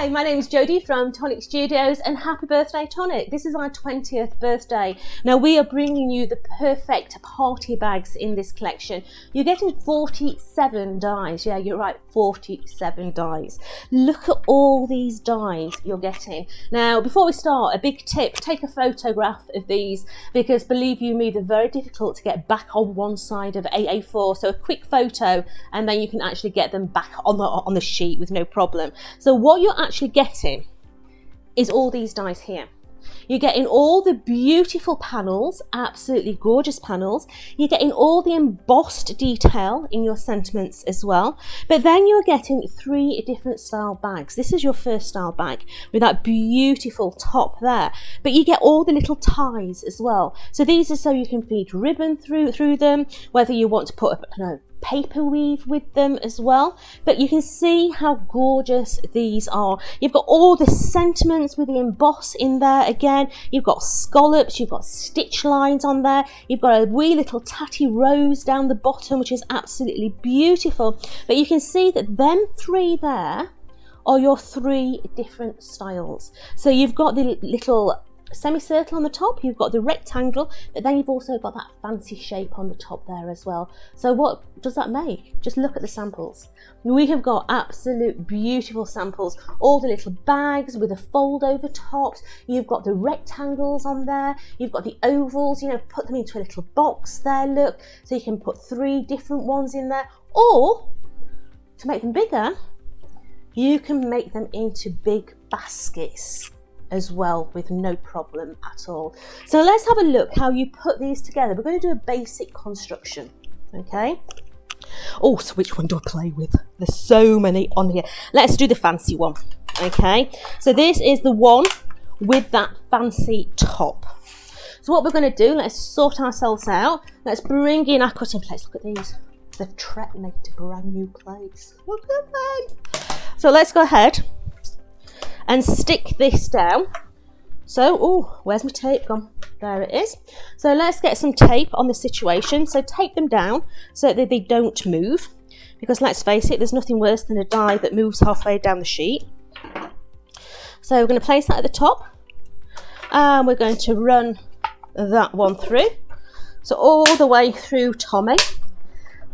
Hi, my name is Jodie from Tonic Studios, and happy birthday Tonic. This is our 20th birthday. Now we are bringing you the perfect party bags in this collection. You're getting 47 dies. Yeah, you're right, 47 dies. Look at all these dies you're getting. Now before we start, a big tip, take a photograph of these, because believe you me, they're very difficult to get back on one side of AA4. So a quick photo and then you can actually get them back on the sheet with no problem. So what you're actually getting is all these dies here. You're getting all the beautiful panels, absolutely gorgeous panels. You're getting all the embossed detail in your sentiments as well. But then you're getting 3 different style bags. This is your first style bag with that beautiful top there. But you get all the little ties as well. So these are so you can feed ribbon through them, whether you want to put a paper weave with them as well. But you can see how gorgeous these are. You've got all the sentiments with the emboss in there again. You've got scallops, you've got stitch lines on there, you've got a wee little tatty rose down the bottom, which is absolutely beautiful. But you can see that them 3 there are your 3 different styles. So you've got the little semicircle on the top, you've got the rectangle, but then you've also got that fancy shape on the top there as well. So what does that make? Just look at the samples. We have got absolute beautiful samples, all the little bags with the fold over tops. You've got the rectangles on there, you've got the ovals, you know, put them into a little box there, look, so you can put 3 different ones in there, or to make them bigger, you can make them into big baskets as well with no problem at all. So let's have a look how you put these together. We're going to do a basic construction, okay? Oh, so which one do I play with? There's so many on here. Let's do the fancy one, okay? So this is the one with that fancy top. So what we're going to do, let's sort ourselves out. Let's bring in our cutting plates. Look at these. They've made brand new plates. Look at them. So let's go ahead and stick this down. So, oh, where's my tape gone? There it is. So let's get some tape on the situation. So tape them down so that they don't move, because let's face it, there's nothing worse than a die that moves halfway down the sheet. So we're going to place that at the top, and we're going to run that one through, so all the way through Tommy.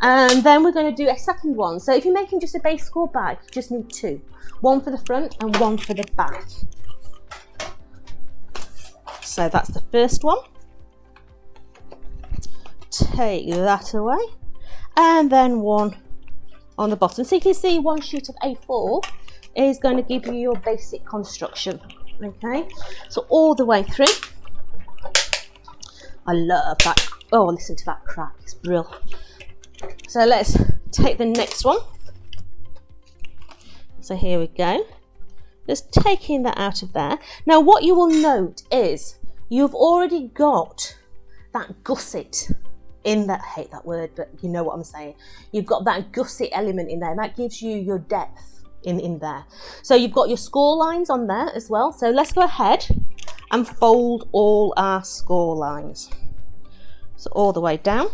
And then we're going to do a second one. So if you're making just a base score bag, you just need 2. One for the front and one for the back. So that's the first one. Take that away. And then one on the bottom. So you can see one sheet of A4 is going to give you your basic construction. Okay, so all the way through. I love that. Oh, listen to that crack. It's brilliant. So let's take the next one. So here we go. Just taking that out of there. Now what you will note is you've already got that gusset in that, I hate that word, but you know what I'm saying. You've got that gusset element in there, and that gives you your depth in there. So you've got your score lines on there as well. So let's go ahead and fold all our score lines. So all the way down.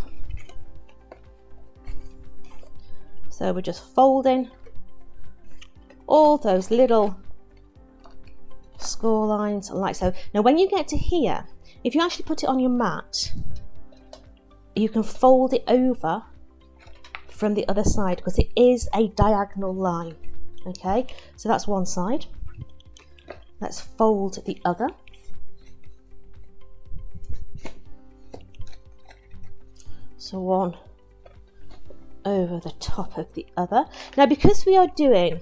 So we're just folding all those little score lines like so. Now when you get to here, if you actually put it on your mat, you can fold it over from the other side, because it is a diagonal line. Okay, so that's one side. Let's fold the other. So one over the top of the other. Now because we are doing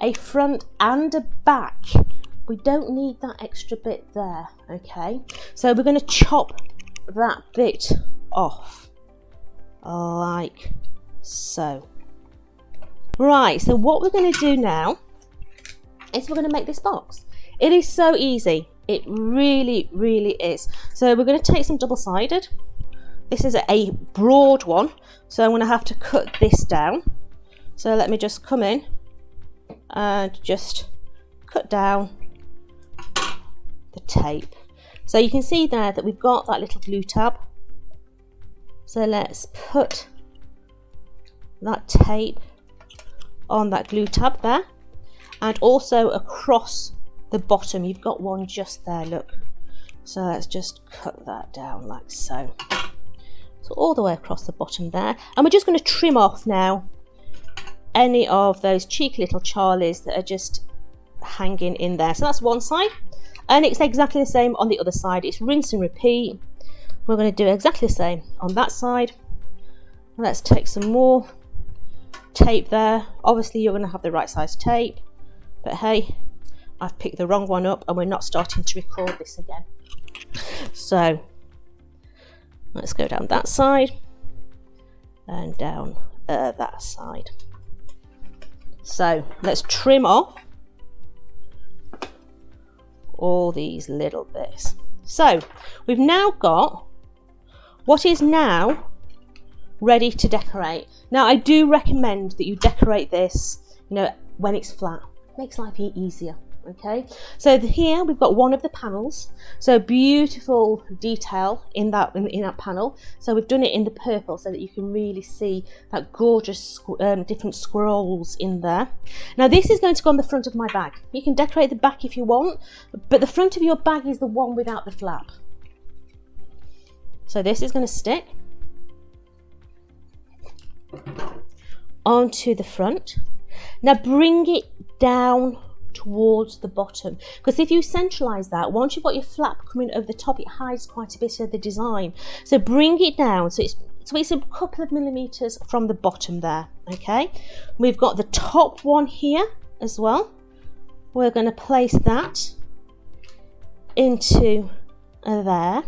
a front and a back, we don't need that extra bit there, okay? So we're going to chop that bit off like so. Right, so what we're going to do now is we're going to make this box. It is so easy, it really is. So we're going to take some double-sided. This is a broad one, so I'm going to have to cut this down. So let me just come in and just cut down the tape. So you can see there that we've got that little glue tab. So let's put that tape on that glue tab there. and also across the bottom. You've got one just there, look. So let's just cut that down like so. So all the way across the bottom there. And we're just going to trim off now any of those cheeky little Charlies that are just hanging in there. So that's one side. And it's exactly the same on the other side. It's rinse and repeat. We're going to do exactly the same on that side. Let's take some more tape there. Obviously you're going to have the right size tape. But hey, I've picked the wrong one up and we're not starting to record this again. So let's go down that side and down that side. So let's trim off all these little bits. So we've now got what is now ready to decorate. Now I do recommend that you decorate this, you know, when it's flat. It makes life easier. Okay, so here we've got one of the panels, so beautiful detail in that panel. So we've done it in the purple so that you can really see that gorgeous different scrolls in there. Now this is going to go on the front of my bag. You can decorate the back if you want, but the front of your bag is the one without the flap. So this is going to stick onto the front. Now bring it down towards the bottom, because if you centralize that, once you've got your flap coming over the top, it hides quite a bit of the design. So bring it down so it's a couple of millimeters from the bottom there. Okay, we've got the top one here as well. We're going to place that into there,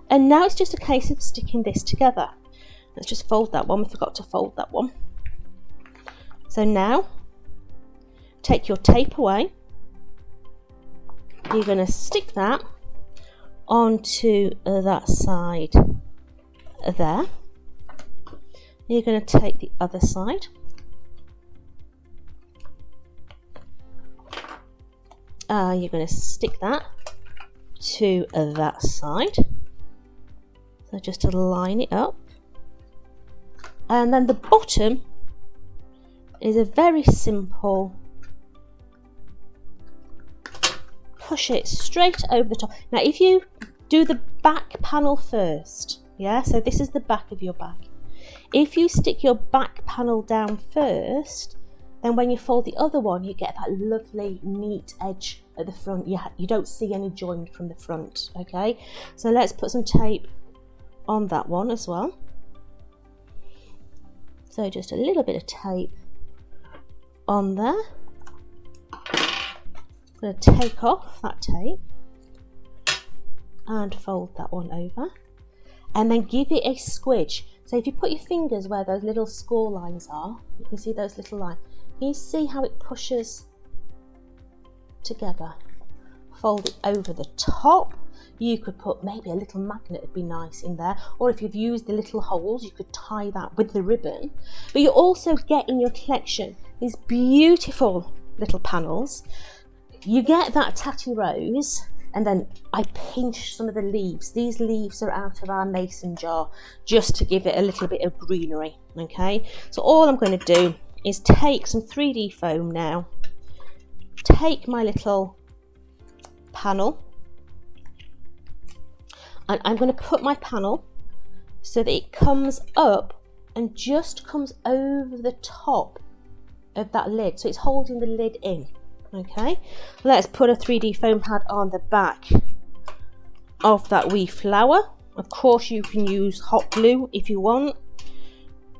and now it's just a case of sticking this together. Let's just fold that one. We forgot to fold that one. So now take your tape away. You're going to stick that onto that side there. You're going to take the other side. You're going to stick that to that side. So just to line it up. And then the bottom is a very simple push it straight over the top. Now if you do the back panel first, yeah, so this is the back of your bag. If you stick your back panel down first, then when you fold the other one, you get that lovely neat edge at the front. You don't see any join from the front. Okay, so let's put some tape on that one as well. So just a little bit of tape on there. I'm going to take off that tape and fold that one over, and then give it a squidge. So if you put your fingers where those little score lines are, you can see those little lines. Can you see how it pushes together? Fold it over the top. You could put maybe a little magnet, would be nice in there, or if you've used the little holes, you could tie that with the ribbon. But you also get in your collection these beautiful little panels. You get that tatty rose, and then I pinch some of the leaves. These leaves are out of our mason jar just to give it a little bit of greenery. Okay, so all I'm going to do is take some 3D foam now, take my little panel, and I'm going to put my panel so that it comes up and just comes over the top of that lid, so it's holding the lid in. Okay, let's put a 3D foam pad on the back of that wee flower. Of course you can use hot glue if you want,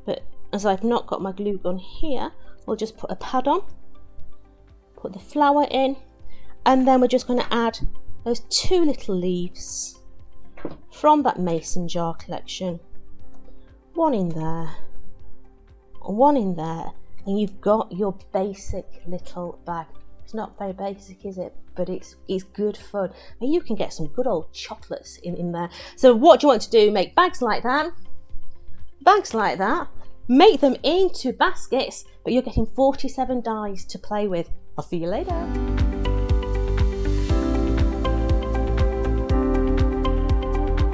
but as I've not got my glue gun here, we'll just put a pad on, put the flower in, and then we're just going to add those two little leaves from that mason jar collection. One in there, one in there, and you've got your basic little bag. It's not very basic, is it? But it's good fun. And you can get some good old chocolates in there. So what do you want to do? Make bags like that. Bags like that. Make them into baskets, but you're getting 47 dies to play with. I'll see you later.